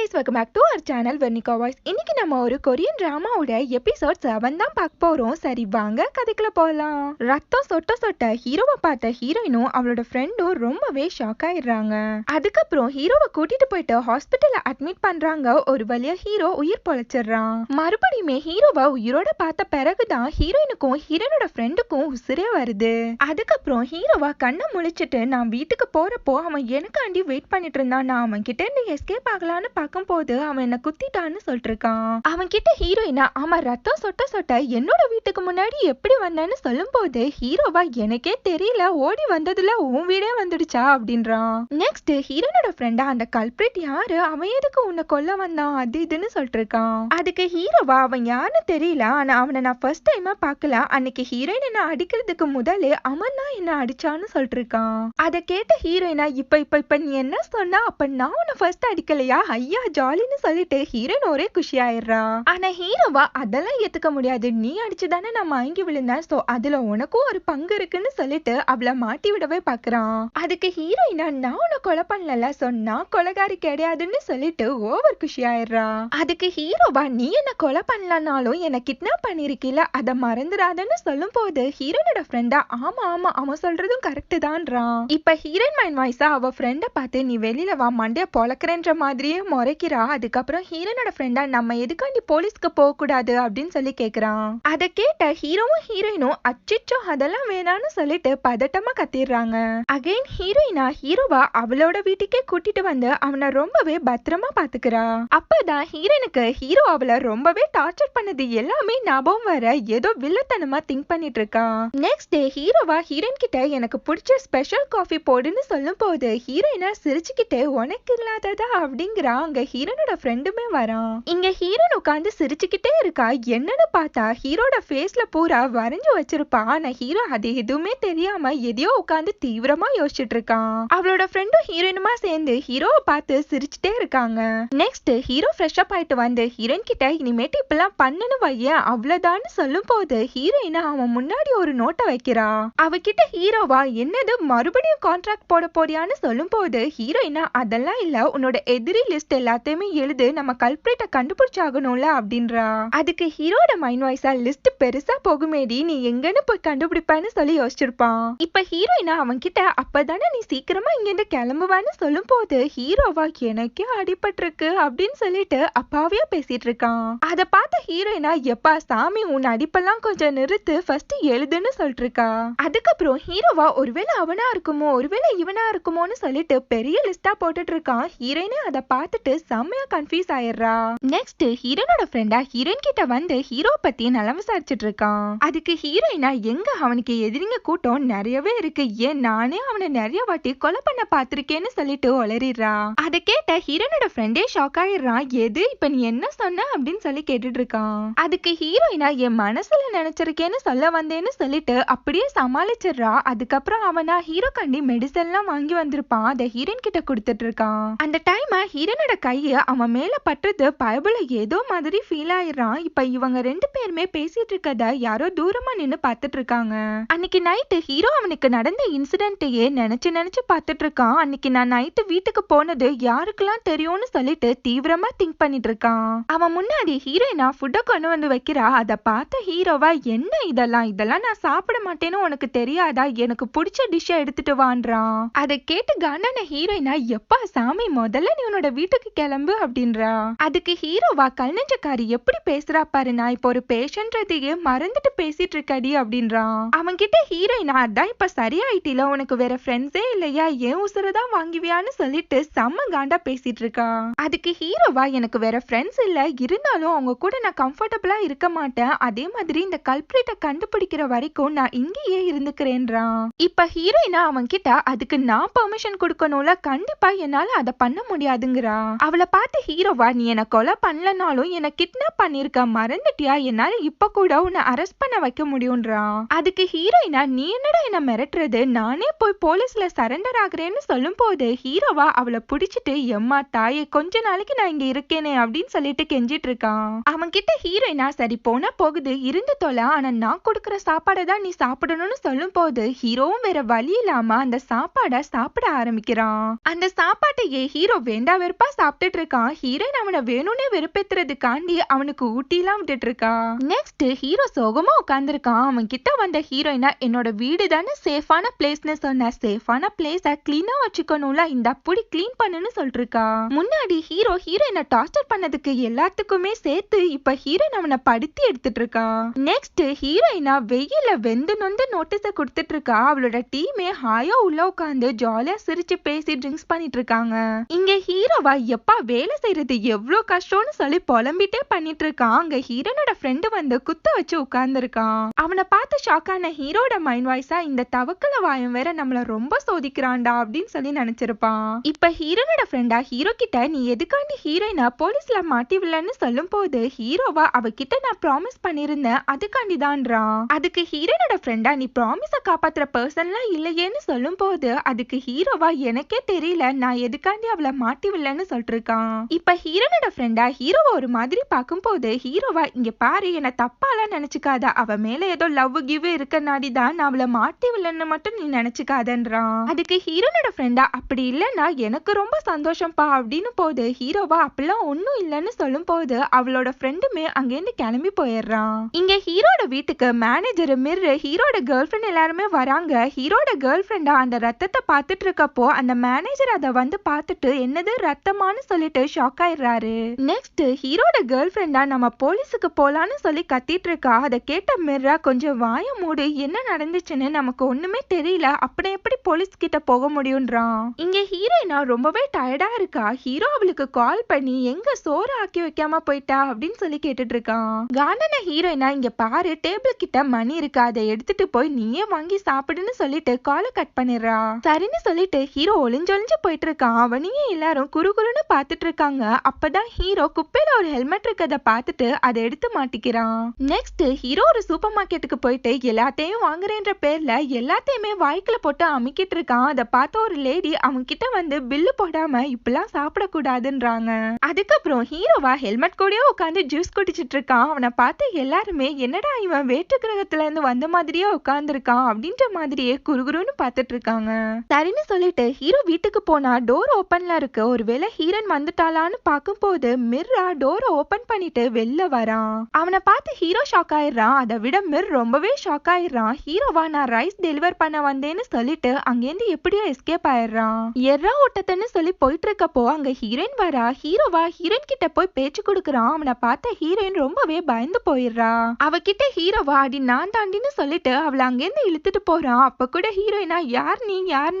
guys, welcome back to our channel Vernika Voice. இன்னைக்கு நம்ம ஒரு கொரியன் டிராமாவோட எபிசோட் 7 தான் பார்க்க போறோம். சரி வாங்க கதைக்குள்ள போலாம். ரத்தம் சொட்ட சொட்ட ஹீரோவை பார்த்த ஹீரோயினும் அவளோட ஃப்ரெண்டும் ரொம்பவே ஷாக் ஆயிடுறாங்க. அதுக்கப்புறம் ஹீரோவை கூட்டிட்டு போயிட்டு ஹாஸ்பிட்டல்ல அட்மிட் பண்றாங்க. ஒரு வழியா ஹீரோ உயிர் பொழைச்சிடுறான். மறுபடியுமே ஹீரோவை உயிரோட பார்த்த பிறகுதான் ஹீரோயினுக்கும் ஹீரோனோட ஃப்ரெண்டுக்கும் உசிரே வருது. அதுக்கப்புறம் ஹீரோவா கண்ணை முழிச்சிட்டு நான் வீட்டுக்கு போறப்போ அவன் எனக்காண்டி வெயிட் பண்ணிட்டு இருந்தான். நான் அவன் கிட்ட இருந்து எஸ்கேப் ஆகலான்னு பார்க்கும் போது அவன் என்ன குத்திட்டான்னு சொல்லிட்டு இருக்கான். அவன் கிட்ட ஹீரோயினா ஆமா ரத்தம் சொட்ட சொட்ட என்னோட வீட்டுக்கு முன்னாடி எப்படி வந்தேன்னு சொல்லும் போது ஹீரோவா எனக்கே தெரியல, ஓடி வந்ததுல உன் வீடே வந்துடுச்சா அப்படின்றான். நெக்ஸ்ட் ஹீரோனோட ஃப்ரெண்டா அந்த கல்பிரிட் யாரு, அவன் எதுக்கு உன்னை கொல்ல வந்தான் அது இதுன்னு சொல்லிட்டு இருக்கான். அதுக்கு ஹீரோவா அவன் யாருன்னு தெரியல, ஆனா அவனை நான் ஃபர்ஸ்ட் டைமா பார்க்கல, அன்னைக்கு ஹீரோயின் என்ன அடிக்கிறதுக்கு முதலே அவன் தான் என்ன அடிச்சான்னு சொல்லிட்டு இருக்கான். அதை கேட்ட ஹீரோயினா இப்ப நீ என்ன சொன்னா, அப்ப நான் உன்னை ஃபர்ஸ்ட் அடிக்கலையா, ஐயா ஜாலின்னு சொல்லிட்டு ஹீரோயின் ஒரே குஷி ஆயிடுறா. ஆனா ஹீரோவா அதெல்லாம் ஏத்துக்க முடியாது, நீ அடிச்சுதானே நான் மயங்கி விழுந்தேன், சோ அதுல உனக்கும் ஒரு பங்கு இருக்குன்னு சொல்லிட்டு அவளை மாட்டி விடவே பாக்குறான். அதுக்கு ஹீரோயினா நான் உன்னை கொலை பண்ணல, சோ நான் கொலைகாரி கிடையாதுன்னு சொல்லிட்டு ஓவர் குஷி ஆயிடுறா. அதுக்கு ஹீரோவா நீ என்ன கொலை பண்ணலனாலும் என்ன கிட்னாப் பண்ணிருக்கீல அதை மறந்துடாதன்னு சொல்லும் போது ஹீரோனோட ஃப்ரெண்டா ஆமா ஆமா அவன் சொல்றதும் கரெக்ட் தான்றான். இப்ப ஹீரோயின் மைண்ட் வாய்ஸா அவ ஃப்ரெண்ட பார்த்து நீ வெளியில வா மண்டைய பொழக்கிறன்ற மாதிரியே முறைக்கிறா. அதுக்கப்புறம் ஹீரோனோட ஃப்ரெண்டா நம்ம எதுக்காண்டி போலீஸ்க்கு போக கூடாது அப்படின்னு சொல்லி கேக்குறான். அதை கேட்ட ஹீரோவும் ஹீரோயினும் அச்சிச்சோ அதெல்லாம் வேணான்னு சொல்லிட்டு பதட்டமா கத்திடுறாங்க. அகைன் ஹீரோயினா ஹீரோவா அவளோட வீட்டுக்கே கூட்டிட்டு வந்து அவனை ரொம்பவே பத்திரமா பாத்துக்கிறா. அப்பதான் ஹீரோயினுக்கு ஹீரோ அவளை ரொம்பவே டார்ச்சர் பண்ணது எல்லாமே ஞாபகம் வர ஏதோ வில்லத்தனமா திங்க் பண்ணிட்டு இருக்கா. நெக்ஸ்ட் டே ஹீரோவா ஹீரோயின் கிட்ட எனக்கு பிடிச்ச ஸ்பெஷல் காஃபி போடுன்னு சொல்லும் போது ஹீரோயினா சிரிச்சுக்கிட்டே உனக்கு இல்லாததா அப்படிங்கிறா. அங்க ஹீரோனோட ஃப்ரெண்டுமே வரான். இங்க ஹீரோன் உட்காந்து சிரிச்சுக்கிட்டே இருக்கா. என்னன்னு பார்த்தா ஹீரோட ஃபேஸ்ல பூரா வரைஞ்சு வச்சிருப்பா. ஆனா ஹீரோ அது எதுவுமே தெரியாம எதையோ உட்காந்து தீவிரமா யோசிச்சுட்டு இருக்கான். அவளோட ஃப்ரெண்டும் ஹீரோயினுமா சேர்ந்து ஹீரோவை பார்த்து சிரிச்சுட்டே இருக்காங்க. நெக்ஸ்ட் ஹீரோ ஃப்ரெஷ் அப் ஆயிட்டு வந்து ஹீரோயின் கிட்ட இனிமேட்டு இப்பெல்லாம் பண்ணனு வையன் அவ்வளவுதான்னு சொல்லும் போது ஹீரோயினா அவன் முன்னாடி ஒரு நோட்டை வைக்கிறா. அவகிட்ட ஹீரோவா என்னது மறுபடியும் கான்ட்ராக்ட் போட போறியான்னு சொல்லும் போது ஹீரோயினா அதெல்லாம் இல்ல, உன்னோட எதிரி லிஸ்ட் எல்லாத்தையுமே எழுது, நம்ம கல்பிரிட்ட கண்டுபிடிச்சாகணும்ல அப்படின்றா. அதுக்கு ஹீரோட மைண்ட் வாய்ஸா லிஸ்ட் பெருசா போகுமேடி நீ எங்கன்னு போய் கண்டுபிடிப்பான்னு சொல்லி யோசிச்சிருப்பான். இப்ப ஹீரோயினா அவன் கிட்ட அப்பதானே நீ சீக்கிரமா இங்கிருந்து கிளம்புவான்னு சொல்லும் போது ஹீரோவா எனக்கே அடிபட்டிருக்கு அப்படின்னு சொல்லிட்டு அப்பாவியா பேசிட்டு இருக்கான். அதை பார்த்த ஹீரோயினா எப்பா சாமி உன் அடிப்பெல்லாம் கொஞ்சம் நிறுத்து ஃபர்ஸ்ட் எழுதுன்னு சொல்லிட்டு இருக்கா. அதுக்கப்புறம் ஹீரோவா ஒருவேளை அவனா இருக்குமோ ஒருவேளை இவனா இருக்குமோன்னு சொல்லிட்டு பெரிய லிஸ்டா போட்டுட்டு இருக்கான். ஹீரோயினே அதை பார்த்துட்டு செம்மையா கன்ஃபியூஸ் ஆயிடுறா. நெக்ஸ்ட் ஹீரோனோட ஃப்ரெண்டா ஹீரோயின் கிட்ட வந்து ஹீரோ பத்தி நலம் விசாரிச்சுட்டு இருக்கான். அதுக்கு ஹீரோயினா எங்க அவனுக்கு எதிரிங்க கூட்டம் நிறையவே இருக்கு, ஏன் நானே அவனை நிறைய வாட்டி கொலை பண்ண பாத்திருக்கேன்னு சொல்லிட்டு ஒளறிடுறா. அதை கேட்ட ஹீரோனோட ஃப்ரெண்டே ஷாக் ஆயிடுறான். எது இப்ப நீ என்ன சொன்ன அப்படின்னு சொல்லி கேட்டுட்டு இருக்கான். அதுக்கு ஹீரோயினா என் மனசுல நினைச்சிருக்கேன்னு சொல்ல வந்தேன்னு சொல்லிட்டு அப்படியே சமாளிச்சிடுறா. அதுக்கப்புறம் அவனா ஹீரோ கண்டி மெடிசன் எல்லாம் வாங்கி வந்திருப்பான். அதை ஹீரோயின் கிட்ட கொடுத்துட்டு இருக்கான். அந்த டைம் ஹீரோனோட கைய அவன் மேல பட்டுறது பயபுல ஏதோ மாதிரி ஃபீல் ஆயிடுறான். இப்ப இவங்க ரெண்டு பேருமே பேசிட்டு இருக்கத யாரோ தூரமா நின்னு பாத்துட்டு இருக்காங்க. அன்னைக்கு நைட்டு ஹீரோ அவனுக்கு நடந்த இன்சிடென்ட்டையே நினைச்சு பாத்துட்டு இருக்கான். அன்னைக்கு நான் நைட்டு வீட்டுக்கு போனது யாருக்கெல்லாம் தெரியும்னு சொல்லிட்டு தீவிரமா திங்க் பண்ணிட்டு இருக்கான். அவன் முன்னாடி ஹீரோயினா ஃபுட்டை கொண்டு வந்து வைக்கிறா. அதை பார்த்த ஹீரோவா என்ன இதெல்லாம் நான் சாப்பிட மாட்டேன்னு உனக்கு தெரியாதா, எனக்கு பிடிச்ச டிஷ்ஷ எடுத்துட்டு வான்றான். அதை கேட்டு காண்டான ஹீரோயினா எப்பா சாமி முதல்ல நீ உன்னோட வீட்டுக்கு கிளம்பு அப்படின்றா. அதுக்கு ஹீரோவா கல்நெஞ்சக்காரி எப்படி பேசுறா பாரு, நான் இப்போ ஒரு பேஷண்ட்றதையே மறந்துட்டு பேசிட்டு இருக்கடி அப்படின்றான். அவன் கிட்ட ஹீரோயினா அதான் இப்ப சரியாயிட்டில, உனக்கு வேற ஃப்ரெண்ட்ஸே இல்லையா, ஏன் உசுரதான் வாங்குவியான்னு சொல்லிட்டு செம்ம காண்டா பேசிட்டு இருக்கா. அதுக்கு ஹீரோவா எனக்கு வேற ஃப்ரெண்ட்ஸ் இல்ல, இருந்தாலும் அவங்க கூட நான் கம்ஃபர்டபுளா இருக்க மாட்டேன், அதே மாதிரி இந்த கல்பிரிட்ட கண்டுபிடிக்கிற வரைக்கும் நான் இங்கேயே இருந்துக்கிறேன்றான். இப்ப ஹீரோயினா அவன் கிட்ட அதுக்கு நான் பெர்மிஷன் கொடுக்கணும்ல, கண்டிப்பா என்னால அதை பண்ண முடியாதுங்கிறா. அவளை பார்த்து ஹீரோவா நீ என்ன கொலை பண்ணலனாலும் என்ன கிட்னாப் பண்ணிருக்க மறந்துட்டியா, என்னால இப்ப கூட உன்னை அரெஸ்ட் பண்ண வைக்க முடியும்ன்றான். அதுக்கு ஹீரோயினா நீ என்னடா என்ன மிரட்டுறது, நானே போய் போலீஸ்ல சரண்டர் ஆகுறேன்னு சொல்லும் போது ஹீரோவா அவளை பிடிச்சிட்டு எம்மா தாயே கொஞ்ச நாளைக்கு நான் இங்க இருக்கேனே அப்படின்னு சொல்லிட்டு கெஞ்சிட்டு இருக்கான். அவன் கிட்ட ஹீரோயினா சரி போனா போகுது இருந்து தொலை, ஆனா நான் கொடுக்குற சாப்பாடை தான் நீ சாப்பிடணும்னு சொல்லும் போது ஹீரோவும் வேற வழி இல்லாம அந்த சாப்பாடை சாப்பிட ஆரம்பிக்கிறான். அந்த சாப்பாட்டையே ஹீரோ வேண்டா வெறுப்பா சாப்பிட்டுட்டு இருக்கான். ஹீரோயின் அவனை வேணும்னே வெறுப்பேத்துறதுக்காண்டி அவனுக்கு ஊட்டிலாம் விட்டுட்டு இருக்கா. நெக்ஸ்ட் ஹீரோ சோகமா உட்காந்துருக்கான். அவன் கிட்ட வந்த ஹீரோயினா, என்னோட வீடு தானே சேஃபான பிளேஸ்னு சொன்ன, சேஃபான பிளேஸ கிளீனா வச்சுக்கணும்ல, இந்த அப்படி கிளீன் பண்ணுன்னு சொல்லிருக்கா. முன்னாடி ஹீரோ ஹீரோயினை டார்ச்சர் பண்ணதுக்கு எல்லாத்துக்குமே சேர்த்து இப்ப ஹீரோயின் அவனை படுத்தி எடுத்துட்டு இருக்கா. நெக்ஸ்ட் ஹீரோயினா வெயில வெந்து நொந்து நோட்டீஸ கொடுத்துட்டு இருக்கா. அவளோட டீமே ஹாயா உள்ள உட்காந்து ஜாலியா சிரிச்சு பேசி ட்ரிங்க்ஸ் பண்ணிட்டு இருக்காங்க. இங்க ஹீரோவா எப்பா வேலை செய்யறது எவ்வளவு கஷ்டம்னு சொல்லி புலம்பிட்டே பண்ணிட்டு இருக்கான். அங்க ஹீரோனோட ஃப்ரெண்டு வந்து குத்த வச்சு உட்கார்ந்து இருக்கான். அவனை பார்த்து ஷாக்கான ஹீரோட மைண்ட் வாய்ஸா, இந்த தவக்கல வாயம் வேற நம்மள ரொம்ப சோதிக்கிறான்டா அப்படின்னு சொல்லி நினைச்சிருப்பான். இப்ப ஹீரோனோட ஃப்ரெண்டா ஹீரோ கிட்ட, நீ எதுக்காண்டி ஹீரோயினா போலீஸ்ல மாட்டி விடலன்னு சொல்லும் போது ஹீரோவா, அவகிட்ட நான் ப்ராமிஸ் பண்ணிருந்தேன் அதுக்காண்டி தான்றான். அதுக்கு ஹீரோனோட ஃப்ரெண்டா, நீ ப்ராமிஸ காப்பாத்துற பர்சன்லாம் இல்லையேன்னு சொல்லும் போது அதுக்கு ஹீரோவா, எனக்கே தெரியல நான் எதுக்காண்டி அவளை மாட்டி விடலன்னு சொல்லிட்டு இருக்கான். இப்ப ஹீரோனோட ஃப்ரெண்டா ஹீரோவா ஒரு மாதிரி பார்க்கும் போது ஹீரோவா, இங்க பாரு, என்ன தப்பாலாம் நினைச்சுக்காத, அவ மேல ஏதோ லவ் கிவ் இருக்கனாடி தான் நான் அவளை மாட்டி விடலன்னு மட்டும் நீ நினைச்சுக்காதன்றான். அதுக்கு ஹீரோனோட ஃப்ரெண்டா, அப்படி இல்லைன்னா எனக்கு ரொம்ப சந்தோஷம்ப்பா அப்படின்னு போது ஹீரோவா, அப்படிலாம் ஒன்னும் இல்லைன்னு சொல்லும் போது அவளோட ஃப்ரெண்டுமே அங்கேருந்து கிளம்பி போயிடுறான். இங்க ஹீரோட வீட்டுக்கு மேனேஜர் மிர், ஹீரோட கேர்ள் ஃப்ரெண்ட் எல்லாருமே வராங்க. ஹீரோட கேர்ள் ஃப்ரெண்டா அந்த ரத்தத்தை பார்த்துட்டு இருக்கப்போ அந்த மேனேஜர் அதை வந்து பார்த்துட்டு, என்னது ரத்தமானு சொல்லிட்டு ஷாக் ஆயிடுறாரு. நெக்ஸ்ட் ஹீரோட கேர்ள் ஃப்ரெண்டா, நம்ம போலீஸுக்கு போலான்னு சொல்லி கத்திட்டு இருக்கா. அதை கேட்ட மிர்ரா, கொஞ்சம் வாய மூடு, என்ன நடந்துச்சுன்னு நமக்கு ஒண்ணுமே தெரியல, அப்படி எப்படி போலீஸ் கிட்ட போக முடியும்ன்றான். இங்க ஹீரோயினா ரொம்பவே டயர்டா இருக்கா. ஹீரோ அவளுக்கு கால் பண்ணி, எங்க சோறு ஆக்கி வைக்காம போயிட்டா அப்படின்னு சொல்லி கேட்டுட்டு இருக்கான். காண்டன ஹீரோயினா, இங்க பாரு, டேபிள் கிட்ட மணி இருக்கு, அதை எடுத்துட்டு போய் நீயே வாங்கி சாப்பிடுன்னு சொல்லிட்டு காலை கட் பண்ணிடுறா. சரின்னு சொல்லிட்டு ஹீரோ ஒளிஞ்சொளிஞ்சு போயிட்டு இருக்கான். அவனையும் எல்லாரும் குறுகுறுன்னு பாத்துட்டு இருக்காங்க. அப்பதான் ஹீரோ குப்பையில ஒரு ஹெல்மெட் இருக்கதை பார்த்துட்டு அதை எடுத்து மாட்டிக்கிறான். நெக்ஸ்ட் ஹீரோ ஒரு சூப்பர் மார்க்கெட்டுக்கு போயிட்டு எல்லாத்தையும் வாங்குறேன்ற பேர்ல எல்லாத்தையுமே வாய்க்குல போட்டு அமுக்கிட்டு இருக்கான். அதை பார்த்த ஒரு லேடி அவங்க கிட்ட வந்து பில்லு போடாம இப்பெல்லாம் சாப்பிடக்கூடாதுன்றாங்க. அதுக்கப்புறம் ஹீரோவா ஹெல்மெட் கூடயே உட்காந்து ஜூஸ் குடிச்சிட்டு இருக்கான். அவனை பார்த்து எல்லாருமே, என்னடா இவன் வேற்று கிரகத்துல இருந்து வந்த மாதிரியே உட்கார்ந்துருக்கான் அப்படின்ற மாதிரியே குறுகுறுன்னு பார்த்துட்டு இருக்காங்க. சரின்னு சொல்லிட்டு ஹீரோ வீட்டுக்கு போனா டோர் ஓப்பன்ல இருக்கு. ஒருவேளை ஹீரோயின் வந்துட்டாளான்னு பார்க்கும் போது மிர்ரா டோரை ஓபன் பண்ணிட்டு வெளில வரான். அவனை பார்த்து ஹீரோ ஷாக் ஆயிடுறான். அதை விட மிர் ரொம்பவே ஷாக் ஆயிடுறான். ஹீரோவா, நான் ரைஸ் டெலிவர் பண்ண வந்தேன்னு சொல்லிட்டு அங்கேருந்து எப்படியோ எஸ்கேப் ஆயிடுறான். எர்ரா ஓட்டத்தன்னு சொல்லி போயிட்டு இருக்கப்போ அங்க ஹீரோயின் வரா. ஹீரோவா ஹீரோயின் கிட்ட போய் பேச்சு கொடுக்குறான். அவனை பார்த்த ஹீரோயின் ரொம்பவே பயந்து போயிடுறா. அவகிட்ட ஹீரோவா, அடி நான் தாண்டின்னு சொல்லிட்டு அவளை அங்கேருந்து இழுத்துட்டு போறான். அப்ப கூட ஹீரோயினா, யார்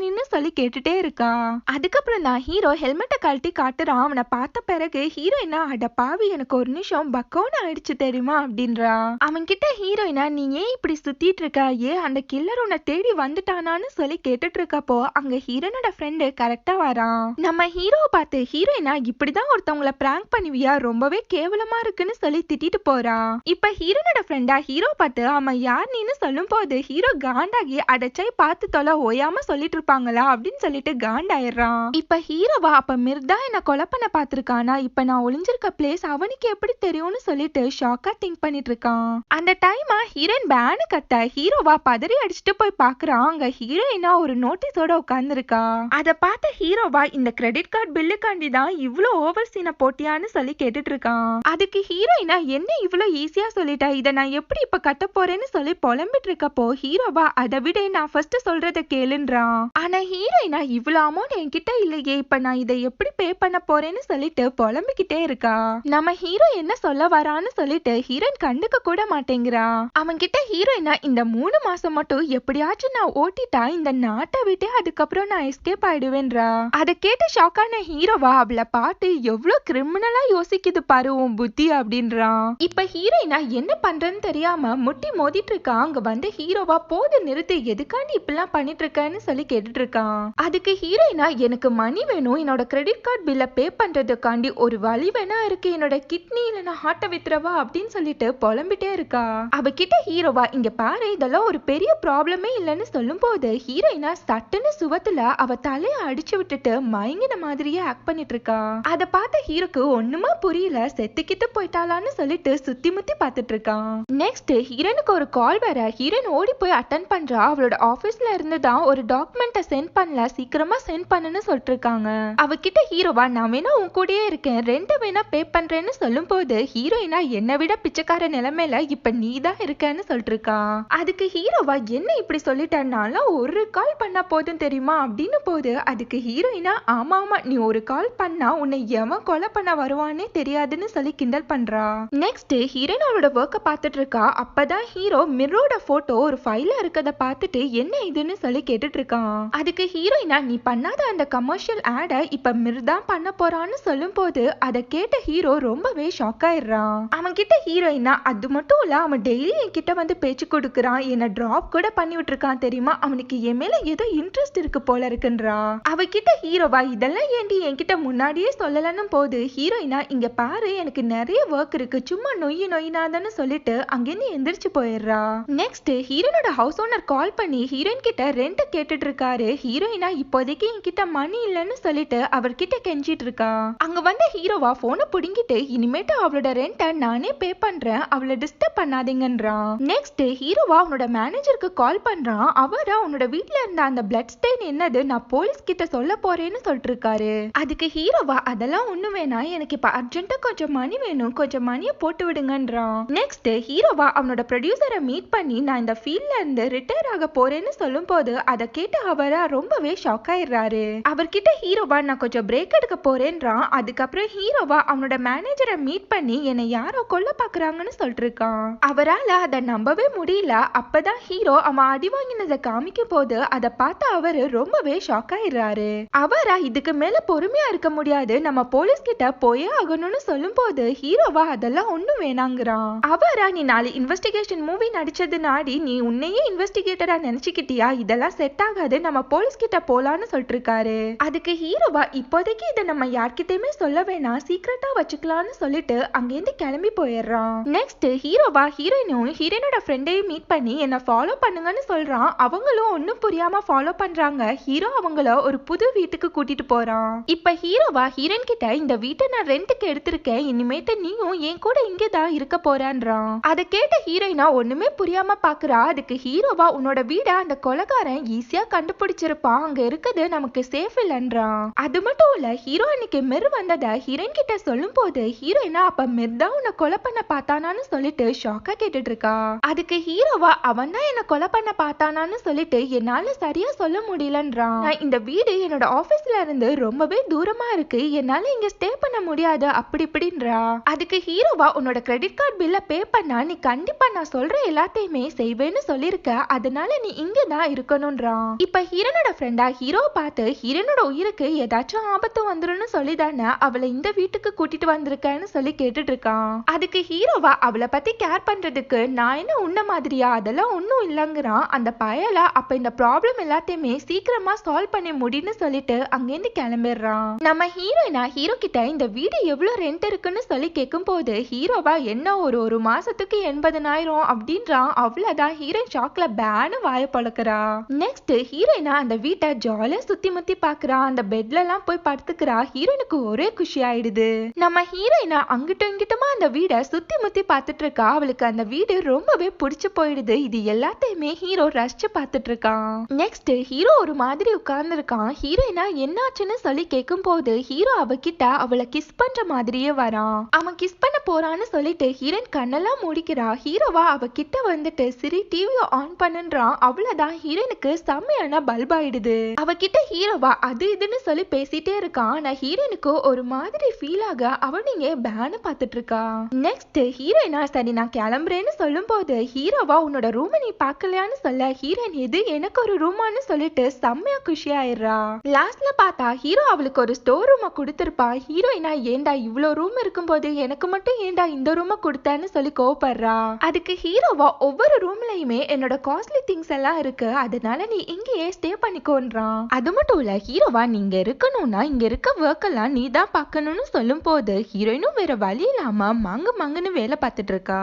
நீன்னு சொல்லி கேட்டுட்டே இருக்கா. அதுக்கப்புறம் தான் ஹீரோ ஹெல்மெட்டை கழட்டி காட்டுறான். அவனை பார்த்த பிறகு ஹீரோயினா, அட பாவி, எனக்கு ஒரு நிமிஷம் பக்கோன்னு ஆயிடுச்சு தெரியுமா அப்படின்றா. அவன் கிட்ட ஹீரோயினா, நீ ஏன் இப்படி சுத்திட்டு இருக்க, ஏன் அந்த கில்லர் உன்னை தேடி வந்துட்டானான்னு சொல்லி கேட்டுட்டு இருக்கப்போ அங்க ஹீரோனோட ஃப்ரெண்டு கரெக்டா வரான். நம்ம ஹீரோவை பார்த்து ஹீரோயினா, இப்படிதான் ஒருத்தவங்களை பிராங்க் பண்ணுவியா, ரொம்பவே கேவலமா இருக்குன்னு சொல்லி திட்டிட்டு போறா. இப்ப ஹீரோனோட ஃப்ரெண்டா ஹீரோ பார்த்து, ஆமா யார் நீன்னு சொல்லும் போது ஹீரோ காண்டாகி, அடைச்சாய் பார்த்து தொலை, ஓயாம சொல்லிட்டு இருப்பாங்களா அப்படின்னு சொல்லிட்டு காண்டாயிடுறான். இப்ப ஹீரோவா, அப்ப மிர்தா என்ன கொலை பண்ண பாத்துருக்கானா, இப்ப நான் ஒளிஞ்சிருக்க பிளேஸ் அவனுக்கு எப்படி தெரியும்னு சொல்லிட்டு ஷாக்கா திங்க் பண்ணிட்டு இருக்கான். அந்த டைமா ஹீரோயின் பேனு கத்த ஹீரோவா பதறி அடிச்சுட்டு போய் பாக்குறான். அங்க ஹீரோயினா ஒரு நோட்டீஸோட உட்கார்ந்து இருக்கா. அதை பார்த்த ஹீரோவா, இந்த கிரெடிட் கார்டு பில்லுக்காண்டி தான் இவ்வளோ ஓவர் சீனை போட்டியான்னு சொல்லி கேட்டுட்டு இருக்கான். அதுக்கு ஹீரோயினா, என்ன இவ்வளோ ஈஸியா சொல்லிட்டா, இதை நான் எப்படி இப்ப கட்ட போறேன்னு சொல்லி புலம்பிட்டு இருக்கப்போ ஹீரோவா, அதை விட நான் ஃபர்ஸ்ட் சொல்றத கேளுன்றான். ஆனா ஹீரோயினா, இவ்வளவு அமௌண்ட் என்கிட்ட இல்லையே, இப்ப நான் இதை எப்படி பே பண்ண போறேன்னு சொல்லிட்டு புலம்பிக்கிட்டே இருக்கா. நம்ம ஹீரோ என்ன சொல்ல வரான்னு சொல்லிட்டு ஹீரோயின் கண்டுக்க கூட மாட்டேங்கிறா. அவன் கிட்ட ஹீரோயினா, இந்த 3 மாசம் மட்டும் எப்படியாச்சும் நான் ஓட்டிட்டா இந்த நாட்டை விட்டு அதுக்கப்புறம் நான் எஸ்கேப் ஆயிடுவேன்றா. அதை கேட்டு ஷாக்கான ஹீரோவா, அவளை பார்த்து எவ்வளவு கிரிமினலா யோசிக்குது பாரு உன் புத்தி அப்படின்றான். இப்ப ஹீரோயினா என்ன பண்றேன்னு தெரியாம முட்டி மோதிட்டு இருக்கா. அங்க வந்து ஹீரோவா, போது நிறுத்து, எதுக்காண்டி இப்பெல்லாம் பண்ணிட்டு இருக்கேன்னு சொல்லி கேட்டுட்டு இருக்கான். அதுக்கு ஹீரோயினா, எனக்கு மணி வேணும், என்னோட கிரெடிட் கார்டு பில்ல பே பண்றதுக்காண்டி ஒரு வழி வேணா இருக்கு, என்னோட கிட்னி இல்லைன்னா ஹார்ட்டை வித்துறவா அப்படின்னு சொல்லிட்டு புலம்பிட்டே இருக்கா. அவகிட்ட ஹீரோவா, இங்க பாரு, இதெல்லாம் ஒரு பெரிய ப்ராப்ளமே இல்லைன்னு சொல்லும் போது ஹீரோயினா சட்டுன்னு சுவத்துல அவ தலைய அடிச்சு விட்டுட்டு மயங்கின மாதிரியே ஆக்ட் பண்ணிட்டு இருக்கா. அதை பார்த்த ஹீரோக்கு ஒண்ணுமா புரியல, செத்துக்கிட்டு போயிட்டாளான்னு சொல்லிட்டு சுத்தி முத்தி பார்த்துட்டு இருக்கான். நெக்ஸ்ட் ஹீரோனுக்கு ஒரு கால் வர ஹீரோயின் ஓடி போய் அட்டன் பண்றா. அவளோட ஆபீஸ்ல இருந்து தான் ஒரு டாக்குமெண்ட்டை சென்ட் பண்ணல, சீக்கிரமா சென்ட் பண்ணுன்னு சொல்லிட்டு இருக்காங்க. அவகிட்ட ஹீரோவா, வா நான் வேணா உன் கூடயே இருக்கேன், ரெண்டு வேணா பே பண்றேன்னு சொல்லும் போது ஹீரோயினா என்னை விட பிச்சைக்கார நிலைமையில இப்ப நீ தான் இருக்கன்னு சொல்லிட்டு இருக்கா. அதுக்கு ஹீரோவா என்ன இப்படி சொல்லிட்டனால ஒரு கால் பண்ணா போதும் தெரியுமா அப்படின்னு போது அதுக்கு ஹீரோயினா ஆமா ஆமா நீ ஒரு கால் பண்ணா உன்னை எவன் கொலை பண்ண வருவானே தெரியாதுன்னு சொல்லி கிண்டல் பண்றா. நெக்ஸ்ட் ஹீரோயின் அவளோட ஒர்க்க பார்த்துட்டு இருக்கா. அப்பதான் ஹீரோ மிர்ரோட போட்டோ ஒரு ஃபைல இருக்கத பார்த்துட்டு என்ன இதுன்னு சொல்லி கேட்டுட்டு இருக்கான். அதுக்கு ஹீரோயினா நீ பண்ணாத அந்த கமர்ஷியல் ஆட இப்ப மிர் தான் பண்ண போறான்னு சொல்லும் போது அதை கேட்ட ஹீரோ ரொம்பவே ஷாக் ஆயிடுறான். அவன் கிட்ட ஹீரோயினா அது மட்டும் இல்ல அவன் டெய்லி என்கிட்ட வந்து பேச்சு கொடுக்கறான், என்ன டிராப் கூட பண்ணி விட்டுருக்கான் தெரியுமா, அவனுக்கு என் மேல ஏதோ இன்ட்ரெஸ்ட் இருக்கு போல இருக்குன்றா. அவகிட்ட ஹீரோவா இதெல்லாம் ஏண்டி என்கிட்ட முன்னாடியே சொல்லலன்னு போது ஹீரோயினா இங்க பாரு எனக்கு நிறைய ஒர்க் இருக்கு, சும்மா நொய்யினாதான்னு சொல்லிட்டு அங்கிருந்து எந்திரிச்சு போயிடுறா. நெக்ஸ்ட் ஹீரோனோட ஹவுஸ் ஓனர் கால் பண்ணி ஹீரோயின் கிட்ட ரெண்ட் கேட்டுட்டு இருக்காரு. ஹீரோயினா இப்போதைக்கு என்கிட்ட மணி இல்லைன்னு சொல்லிட்டு அவர்கிட்ட கெஞ்சிட்டு இருக்கா. அங்க வந்த ஹீரோவா போனை புடுங்கிட்டு இனிமேட்டு அவளோட ரெண்ட்டை நானே பே பண்றேன், அவளை டிஸ்டர்ப் பண்ணாதீங்கன்றான். நெக்ஸ்ட் ஹீரோவா அவனோட மேனேஜருக்கு கால் பண்றான். அவரா உன்னோட வீட்ல இருந்த அந்த பிளட் ஸ்டெயின் என்னது நான் போலீஸ் கிட்ட சொல்ல போறேன்னு சொல்லிட்டு இருக்காரு. அதுக்கு ஹீரோவா அதெல்லாம் ஒண்ணு வேணாம், எனக்கு இப்ப அர்ஜென்ட்டா கொஞ்சம் மணி வேணும், கொஞ்சம் மணியை போட்டு விடுங்கன்றான். நெக்ஸ்ட் ஹீரோவா அவனோட ப்ரொடியூசரை மீட் பண்ணி நான் இந்த ஃபீல்ட்ல இருந்து ரிட்டையர் ஆக போறேன்னு சொல்லும் போது அதை கேட்டு அவரா ரொம்பவே ஷாக் ஆயிடுறாரு. அவர்கிட்ட ஹீரோவா நான் கொஞ்சம் பிரேக் எடுக்க போறேன்றான். அதுக்கப்புறம் ஹீரோவா அவனோட மேனேஜரை மீட் பண்ணி என்னை யாரோ கொல்ல பாக்குறாங்கன்னு சொல்லிட்டு இருக்கான். அவரால அதை நம்பவே முடியல. அப்பதான் ஹீரோ அவன் அடி வாங்கினதை காமிக்கும் போது அதை பார்த்து அவரு ரொம்பவே ஷாக் ஆயிடுறாரு. அவரா இதுக்கு மேல பொறுமையா இருக்க முடியாது, நம்ம போலீஸ் கிட்ட போயே ஆகணும்னு சொல்லும் போது ஹீரோவா அதெல்லாம் ஒண்ணும் வேணாங்கிறான். அவரா நீ நாலு இன்வெஸ்டிகேஷன் மூவி நடிச்சது நாடி நீ உன்னையே இன்வெஸ்டிகேட்டரா நினைச்சுக்கிட்டியா, இதெல்லாம் செட் ஆகாது, நம்ம போலீஸ் கிட்ட போலான்னு சொல்லிட்டு இருக்காரு. அதுக்கு ஹீரோவா இப்போதைக்கு இதை நம்ம யார்கிட்டயுமே சொல்ல வேணாம், சீக்கிரட்டா வச்சுக்கலாம்னு சொல்லிட்டு அங்கிருந்து கிளம்பி போயிடுறான். நெக்ஸ்ட் ஹீரோவா ஹீரோயினும் ஹீரோனோட ஃப்ரெண்டையும் மீட் பண்ணி என்ன ஃபாலோ பண்ணுங்கன்னு சொல்றான். அவங்களும் ஒன்னும் புரியாம ஃபாலோ பண்றாங்க. ஹீரோ அவங்கள ஒரு புது வீட்டுக்கு கூட்டிட்டு போறான். இப்ப ஹீரோவா ஹீரோயின் கிட்ட இந்த வீட்டை நான் ரெண்டுக்கு எடுத்திருக்கேன், இனிமேட்டு நீயும் என் கூட இங்கதான் இருக்க போறான்றான். அதை கேட்ட ஹீரோயினா ஒண்ணுமே புரியாம பாக்குறா. அதுக்கு ஹீரோவா உன்னோட வீட அந்த கொலைகாரன் ஈஸியா கண்டுபிடிச்சிருப்பான், அங்க இருக்குது நமக்கு சேஃப் இல்லன்றான். அது மட்டும் இல்ல ஹீரோ அன்னைக்கு மிர் வந்ததை ஹீரோயின் கிட்ட சொல்லும் போது ஹீரோயினா அப்ப மிர் தான் உன்னை கொலை பண்ண பார்த்தானான்னு சொல்லிட்டு ஷாக்கா கேட்டுட்டு இருக்கா. அதுக்கு ஹீரோவா அவன் தான் என்ன கொலை பண்ண பார்த்தானான்னு சொல்லிட்டு என்னால சரியா சொல்ல முடியலன்றான். இந்த வீடு என்னோட ஆபீஸ்ல இருந்து ரொம்பவே தூரமா இருக்கு, என்னால இங்க ஸ்டே பண்ண முடியாது அப்படி இப்படின்றா. அதுக்கு ஹீரோவா உன்னோட கிரெடிட் கார்டு பில்ல பே பண்ணா நீ கண்டிப்பா நான் சொல்ற எல்லாத்தையுமே செய்வேன்னு சொல்லிருக்க, அதனால நீ இங்கதான் இருக்கணும்ன்றான். இப்ப ஹீரோனோட ஃப்ரெண்டா ஹீரோ பார்த்து ஹீரோனோட உயிருக்கு ஏதாச்சும் ஆபத்து வந்துருன்னு சொல்லிதானே அவளை இந்த வீட்டுக்கு கூட்டிட்டு வந்திருக்கேன்னு சொல்லி கேட்டுட்டு இருக்கான். அதுக்கு ஹீரோவா அவளை பத்தி கேர் பண்றதுக்கு நான் என்ன உன்ன மாதிரியா, அதெல்லாம் ஒன்னும் இல்லங்கிறான். அந்த பயல அப்ப இந்த ப்ராப்ளம் எல்லாத்தையுமே சீக்கிரமா சால்வ் பண்ணி முடின்னு சொல்லிட்டு அங்கிருந்து கிளம்பிடுறான். நம்ம ஹீரோயினா ஹீரோ கிட்ட இந்த வீடு எவ்வளவு ரெண்ட் இருக்குன்னு சொல்லி கேட்கும் போது ஹீரோவா என்ன ஒரு மாசத்துக்கு 80,000 அப்படின்றான். அவ்வளவுதான் ஹீரோயின் ஷாக்ல பேனு வாய பழக்கிறா. நெக்ஸ்ட் ஹீரோயினா அந்த வீட்டை ஜாலியா சுத்தி முத்தி பாக்குறா. அந்த பெட்ல எல்லாம் போய் படுத்துக்கிறா. ஹீரோயினுக்கு ஒரே குஷி ஆயிடுது. நம்ம ஹீரோயினா அங்கிட்டும் இங்கிட்டுமா அந்த வீடை சுத்தி முத்தி பார்த்துட்டு இருக்கா. அவளுக்கு அந்த வீடு ரொம்பவே பிடிச்சு போயிடுது. இது எல்லாத்தையுமே ஹீரோ ரசிச்சு பார்த்துட்டு இருக்கான். நெக்ஸ்ட் ஹீரோ ஒரு மாதிரி உட்கார்ந்து இருக்கான். ஹீரோயினா என்னாச்சுன்னு சொல்லி கேட்கும் போது ஹீரோ அவகிட்ட அவளை கிஸ் பண்ற மாதிரியே வரான். அவன் கிஸ் பண்ண போறான்னு சொல்லிட்டு ஹீரோயின் கண்ணெல்லாம் முடிக்கிறா. ஹீரோவா அவகிட்ட வந்துட்டு சரி டிவியை ஆன் பண்ணுன்றான். அவ்வளவுதான் ஹீரோயினுக்கு செம்மையான பல்ப் ஆயிடுது. அவகிட்ட ஹீரோவா அது இதுன்னு சொல்லி பேசிட்டே இருக்கான். ஆனா ஹீரோயினுக்கு ஒரு மாதிரி ஃபீல் ஆக அவன் நீங்க பேனு பார்த்துட்டு இருக்கா. நெக்ஸ்ட் ஹீரோயினா சரி நான் கிளம்புறேன்னு சொல்லும் போது ஹீரோவா உன்னோட ரூமை நீ பார்க்கலையான்னு சொல்ல ஹீரோயின் எது எனக்கு ஒரு ரூமான்னு சொல்லிட்டு செம்மையா குஷி ஆயிடுறா. லாஸ்ட்ல பார்த்தா ஹீரோ அவளுக்கு ஒரு ஸ்டோர் ரூமை கொடுத்திருப்பான். ஹீரோயினா ஏண்டா இவ்வளோ ரூம் இருக்கும்போது எனக்கு மட்டும் ஏண்டா இந்த ரூமை கொடுத்தான்னு சொல்லி கோவப்படுறா. அதுக்கு ஹீரோவா ஒவ்வொரு ரூம்லயுமே என்னோட காஸ்ட்லி திங்ஸ் எல்லாம் இருக்கு, அதனால நீ இங்கேயே ஸ்டே பண்ணிக்கோன்றான். அது மட்டும் இல்ல ஹீரோவா நீங்க இருக்கணும்னா இங்க இருக்க ஒர்க் எல்லாம் நீ தான் பார்க்கணும்னு சொல்லும் போது ஹீரோயினும் வேற வழி இல்லாம மங்குன்னு வேலை பார்த்துட்டு இருக்கா.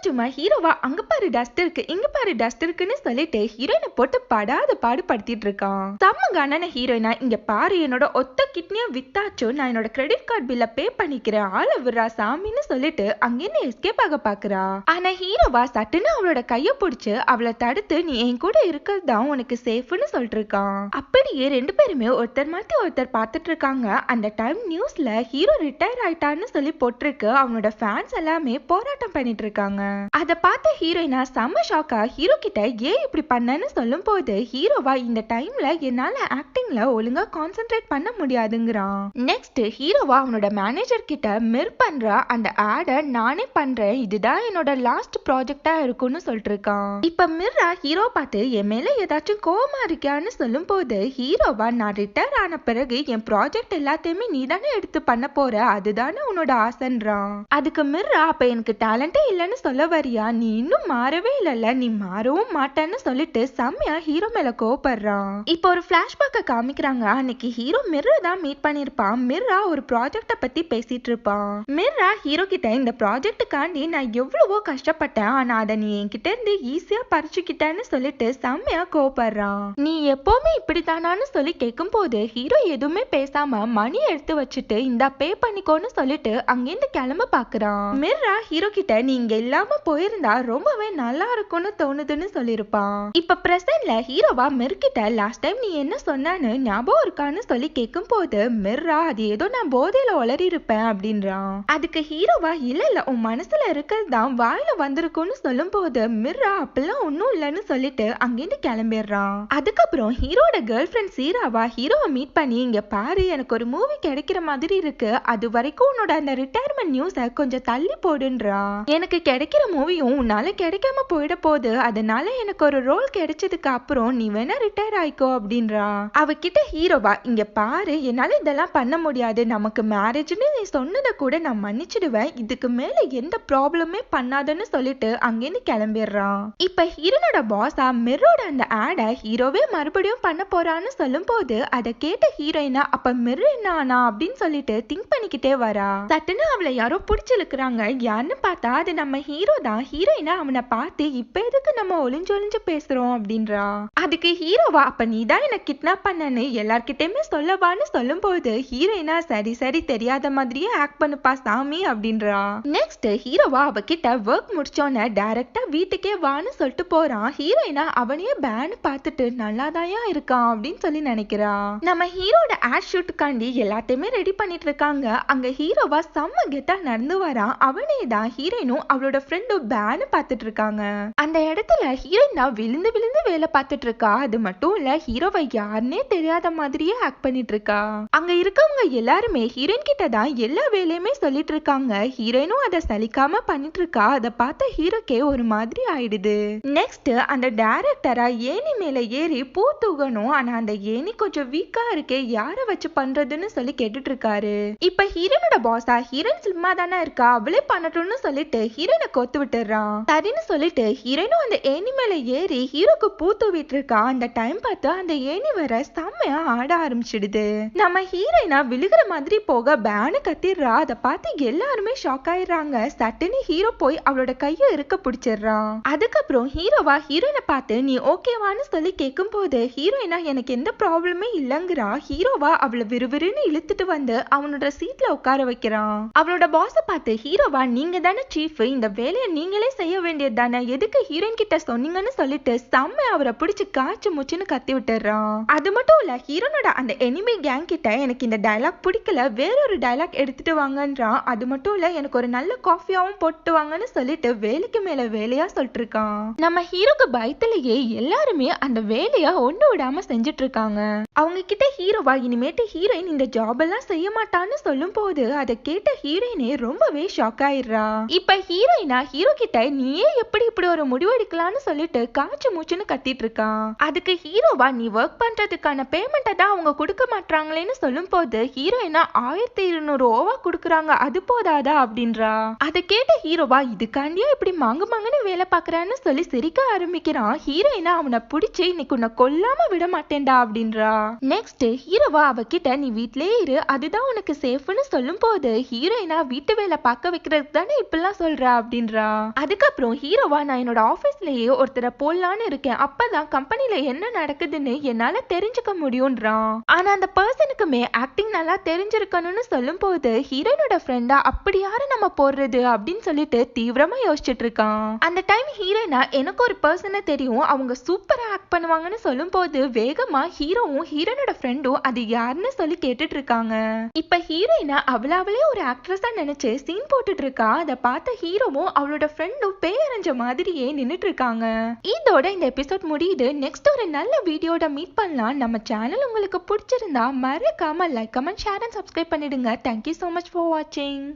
சும்மா ஹீரோவா அங்க பாரு டஸ்ட் இருக்கு இங்க பாரு டஸ்ட் இருக்குன்னு சொல்லிட்டு ஹீரோயினை போட்டு படாத பாடுபடுத்திட்டு இருக்கான். செம்ம கண்ணன ஹீரோயினா இங்க பாரு என்னோட ஒத்த கிட்னியை வித்தாச்சும் நான் என்னோட கிரெடிட் கார்டு பில்ல பே பண்ணிக்கிறேன், ஆள விடுறா சாமின்னு சொல்லிட்டு அங்கிருந்து எஸ்கேப் ஆக பாக்குறா. ஆனா ஹீரோவா சட்டுன்னு அவளோட கைய பிடிச்சு அவளை தடுத்து நீ என் கூட இருக்கிறது தான் உனக்கு சேஃப்னு சொல்லிட்டு இருக்கான். அப்படியே ரெண்டு பேருமே ஒருத்தர் மாத்தி ஒருத்தர் பார்த்துட்டு இருக்காங்க. இருக்காங்க. அந்த டைம் நியூஸ்ல ஹீரோ ரிட்டையர் ஆயிட்டான்னு சொல்லி போட்டிருக்கு. அவனோட ஃபேன்ஸ் எல்லாமே போராட்டம் பண்ணிட்டு இருக்காங்க. அதை பார்த்த ஹீரோயினா செம்ம ஷாக்கா ஹீரோ கிட்ட ஏன் இப்படி பண்ணன்னு சொல்லும் போது ஹீரோவா இந்த டைம்ல என்னால ஆக்டிங்ல ஒழுங்கா கான்சென்ட்ரேட் பண்ண முடியாதுங்கிறான். நெக்ஸ்ட் ஹீரோவா அவனோட மேனேஜர் கிட்ட மிர் பண்ற அந்த ஆடை நானே பண்றேன், இதுதான் என்னோட லாஸ்ட் ப்ராஜெக்டா இருக்கும்னு சொல்லிட்டு இருக்கான். இப்ப மிர்ரா ஹீரோ பார்த்து என் மேல ஏதாச்சும் கோவமா இருக்கியான்னு சொல்லும் போது ஹீரோவா நான் ரிட்டையர் ஆன பிறகு என் ப்ராஜெக்ட் எல்லாத்தையுமே நீ தானே எடுத்து பண்ண போற, அதுதானே உன்னோட ஆசைன்றான். அதுக்கு மிர்ரா அப்ப எனக்கு டேலண்டே இல்லைன்னு சொல்ல வரியா, நீ இன்னும் மாறவே இல்லைல்ல, நீ மாறவும் மாட்டேன்னு சொல்லிட்டு செம்மையா ஹீரோ மேல கோவப்படுறான். இப்போ ஒரு பிளாஷ்பேக்க காமிக்கிறாங்க. அன்னைக்கு ஹீரோ மிர்ரா தான் மீட் பண்ணிருப்பான். மிர்ரா ஒரு ப்ராஜெக்ட பத்தி பேசிட்டு இருப்பான். மிர்ரா ஹீரோ கிட்ட இந்த ப்ராஜெக்டுக்காண்டி நான் எவ்வளவோ கஷ்டப்பட்டேன், ஆனா அதை நீ என்கிட்ட இருந்து ஈஸியா பறிச்சுக்கிட்டேன்னு சொல்லிட்டு செம்மையா கோவப்படுறான். நீ எப்பவுமே இப்படித்தானான்னு சொல்லி கேட்கும் போது ஹீரோ எதுவுமே பேசாம மணி எடுத்து வச்சுட்டு இந்தா பே பண்ணிக்கோன்னு சொல்லிட்டு அங்கிருந்து கிளம்ப பாக்குறான். மிர்ரா ஹீரோ கிட்ட நீ இங்க இல்லாம போயிருந்தா ரொம்பவே நல்லா இருக்கும்னு தோணுதுன்னு சொல்லிருப்பான். இப்ப பிரசன்ட்ல ஹீரோவா மிர் கிட்ட லாஸ்ட் டைம் நீ என்ன சொன்னான்னு ஞாபகம் இருக்கான்னு சொல்லி கேட்கும் போது மிர்ரா அது ஏதோ நான் போதையில உளறி இருப்பேன் அப்படின்றான். அதுக்கு ஹீரோவா இல்ல இல்ல உன் மனசுல இருக்கிறது தான் வாயில வந்திருக்கும்னு சொல்லும் போது மிர்ரா அப்படிலாம் ஒன்னும் இல்லைன்னு சொல்லிட்டு அங்கிருந்து கிளம்பிடுறான். அதுக்கப்புறம் ஹீரோட கேர்ள் ஃப்ரெண்ட் சீராவா ஹீரோவை மீட் பண்ணி இங்க பாரு எனக்கு ஒரு மூவி கிடைக்கிற மாதிரி இருக்கு, அது வரைக்கும் உன்னோட அந்த ரிட்டையர்மெண்ட் நியூஸை கொஞ்சம் தள்ளி போடுன்றா. எனக்கு கிடைக்கிற மூவியும் உன்னால கிடைக்காம போயிட போகுது, அதனால எனக்கு ஒரு ரோல் கிடைச்சதுக்கு அப்புறம் நீ வேணா ரிட்டையர் ஆயிக்கோ அப்படின்றா. அவகிட்ட ஹீரோவா இங்க பாரு என்னால இதெல்லாம் பண்ண முடியாது, நமக்கு மேரேஜ்னு நீ சொன்னதை கூட நான் மன்னிச்சிடுவேன், இதுக்கு மேல எந்த ப்ராப்ளமே பண்ணாதன்னு சொல்லிட்டு அங்கிருந்து கிளம்பிடுறான். இப்ப ஹீரோனோட பாஸா மிர்ரோட அந்த ஆடை ஹீரோவே மறுபடியும் பண்ண போறான்னு சொல்லும் போது அதை கேட்ட ஹீரோயினா அப்ப மிர் என்ன ஆனா அப்படின்னு சொல்லிட்டு திங்க் பண்ணிக்கிட்டே வரா. சட்டுன்னு அவளை யாரோ பிடிச்சிருக்கிறாங்க. யாருன்னு பார்த்தா அது நம்ம ஹீரோ தான். ஹீரோயினா அவனை பார்த்து இப்ப எதுக்கு நம்ம ஒளிஞ்சொளிஞ்சு பேசுறோம் அப்படின்றா. அதுக்கு ஹீரோவா அப்ப நீ தான் என்ன கிட்னாப் பண்ணனு எல்லார்கிட்டயுமே சொல்லவான்னு சொல்லும் போது ஹீரோயினா சரி சரி தெரியாத மாதிரியே ஆக்ட் பண்ணுப்பா சாமி அப்படின்றா. நெக்ஸ்ட் ஹீரோவா அவகிட்ட ஒர்க் முடிச்சோன்னு டைரக்டா வீட்டுக்கே வான்னு சொல்லிட்டு போறான். ஹீரோயினா அவனையே பேன் பார்த்துட்டு நல்லாதாயா இருக்கான் அப்படின்னு சொல்லி நினைக்கிறா. நம்ம ஹீரோட ஆட் ஷூட்டுக்காண்டி எல்லாத்தையுமே ரெடி பண்ணிட்டு இருக்காங்க. அங்க ஹீரோவா செம்ம கெத்தா நடந்து வரான். அவனே தான் ஹீரோயினும் அவளோட ஃப்ரெண்டும் பேன் பார்த்துட்டு இருக்காங்க. அந்த இடத்துல ஹீரோயினா விழுந்து விழுந்து வேலை பார்த்துட்டு இருக்கா. அது மட்டும் இல்ல ஹீரோவை யாருன்னே தெரியாத மாதிரியே ஆக்ட் பண்ணிட்டு இருக்கா. அங்க இருக்கவங்க எல்லாருமே ஹீரோயின் கிட்ட தான் எல்லா வேலையுமே சொல்லிட்டு இருக்காங்க. ஹீரோயினும் அதை சலிக்காம பண்ணிட்டு இருக்கா. அதை பார்த்த ஹீரோக்கே ஒரு மாதிரி ஆயிடுது. நெக்ஸ்ட் அந்த டைரக்டரா ஏணி மேல ஏறி பூ தூகணும், ஆனா அந்த ஏணி கொஞ்சம் வீக்கா இருக்கே யார வச்சு பண்றதுன்னு சொல்லி கேட்டுட்டு இருக்காரு. இப்ப ஹீரோனோட பாஸா ஹீரோயின் சும்மா தானே இருக்கா அவளே பண்ணட்டும்னு சொல்லிட்டு ஹீரோயினை கோத்து விட்டுறான். சரின்னு சொல்லிட்டு ஹீரோயினும் அந்த ஏணி மேல ஏறி ஹீரோக்கு பூ தூவிட்டு இருக்கா. அந்த டைம் பார்த்து அந்த ஏணி வர செம்மையா ஆட ஆரம்பிச்சிடுது. நம்ம ஹீரோயினா விழுகிற மாதிரி போக பேனு கத்திடுறா. அதை பார்த்து எல்லாருமே ஷாக் ஆயிடுறாங்க. சட்டுன்னு ஹீரோ போய் அவளோட கையை இருக்க பிடிச்சிடுறான். அதுக்கப்புறம் ஹீரோவா ஹீரோயினை பார்த்து நீ ஓகேவான்னு சொல்லி கேட்கும் போது ஹீரோயினா எனக்கு எந்த ப்ராப்ளமே இல்லைங்கிறா. ஹீரோவா அவளை விறுவிறுன்னு இழுத்துட்டு வந்து அவனோட சீட்ல உட்கார வைக்கிறான். அவளோட பாஸ பார்த்து ஹீரோவா நீங்க தானே சீஃப், இந்த வேலையை நீங்களே செய்ய வேண்டியது தானே, எதுக்கு ஹீரோயின் கிட்ட சொன்னீங்கன்னு சொல்லிட்டு செம்ம அவரை பிடிச்சு காய்ச்சி முச்சுன்னு கத்தி விட்டுறான். அது மட்டும் இல்ல ஹீரோனோட அந்த எனிமி கேங் கிட்ட எனக்கு இந்த டயலாக் பிடிக்கல, வேறொரு டயலாக் எடுத்துட்டு வாங்கன்றான். அது மட்டும் இல்ல எனக்கு ஒரு நல்ல காஃபியாவும் போட்டு வாங்கன்னு சொல்லிட்டு வேலைக்கு மேல வேலையா சொல்லிட்டு இருக்கான். நம்ம ஹீரோக்கு பயத்திலேயே எல்லாருமே அந்த வேலைய ஒண்ணு விடாம செஞ்சுட்டு இருக்காங்க. அவங்க கிட்ட ஹீரோவா இனிமேட்டு ஹீரோயின் இந்த ஜாப் எல்லாம் செய்ய மாட்டான்னு சொல்லும் போது அதை கேட்ட ஹீரோயினே ரொம்பவே ஷாக் ஆயிடுறா. இப்ப ஹீரோயினா ஹீரோ கிட்ட நீயே எப்படி இப்படி ஒரு முடிவு எடுக்கலாம்னு சொல்லிட்டு காய்ச்சி மூச்சுன்னு கத்திட்டு இருக்கான். அதுக்கு ஹீரோவா நீ ஒர்க் பண்றதுக்கான பேமெண்ட்டை தான் அவங்க கொடுக்க மாட்டாங்களேன்னு சொல்லும் போது ஹீரோயினா 1200 ரூபா கொடுக்குறாங்க, அது போதாதா அப்படின்றா. அதை கேட்ட ஹீரோவா இதுக்காண்டியா இப்படி மாங்குன்னு வேலை பாக்குறான்னு சொல்லி சிரிக்க ஆரம்பிக்கிறான். ஹீரோயினா அவனை பிடிச்சு இன்னைக்கு உன்னை கொல்லாம விட மாட்டேன்டா அப்படின்றா. நெக்ஸ்ட் ஹீரோவா அவகிட்ட நீ வீட்லயே இரு அதுதான் உனக்கு சேஃப்னு சொல்லும் போது ஹீரோயினா வீட்டு வேலை பார்க்க வைக்கிறதுக்கு தானே இப்பெல்லாம் சொல்ற அப்படின்றா. அதுக்கப்புறம் ஹீரோவா நான் என்னோட ஆபீஸ்லயே ஒருத்தரை போடலான்னு இருக்கேன், அப்பதான் கம்பெனில என்ன நடக்குதுன்னு என்னால தெரிஞ்சுக்க முடியும்ன்றான். ஆனா அந்த பர்சனுக்குமே ஆக்டிங் நல்லா தெரிஞ்சிருக்கணும்னு சொல்லும் போது ஹீரோயினோட ஃப்ரெண்டா அப்படி யாரு நம்ம போடுறது அப்படின்னு சொல்லிட்டு தீவிரமா யோசிச்சுட்டு இருக்கான். அந்த டைம் ஹீரோயினா எனக்கு ஒரு பர்சனை தெரியும் அவங்க சூப்பரா ஆக்ட் பண்ணுவாங்கன்னு சொல்லும் போது வேகமா ஹீரோவும் ஹீரோனோட ஃப்ரெண்டும் அது யாருன்னு அப்படின்னு சொல்லி கேட்டுட்டு இருக்காங்க. இப்ப ஹீரோயினை அவளே ஒரு ஆக்ட்ரஸா நினைச்சு சீன் போட்டுட்டு இருக்கா. அதை பார்த்த ஹீரோவும் அவளோட ஃப்ரெண்டும் பேரஞ்ச மாதிரியே நின்னுட்டு இருக்காங்க. இதோட இந்த எபிசோட் முடியுது. நெக்ஸ்ட் ஒரு நல்ல வீடியோட மீட் பண்ணலாம். நம்ம சேனல் உங்களுக்கு பிடிச்சிருந்தா மறக்காம like, comment, share and subscribe பண்ணிடுங்க. Thank you so much for watching.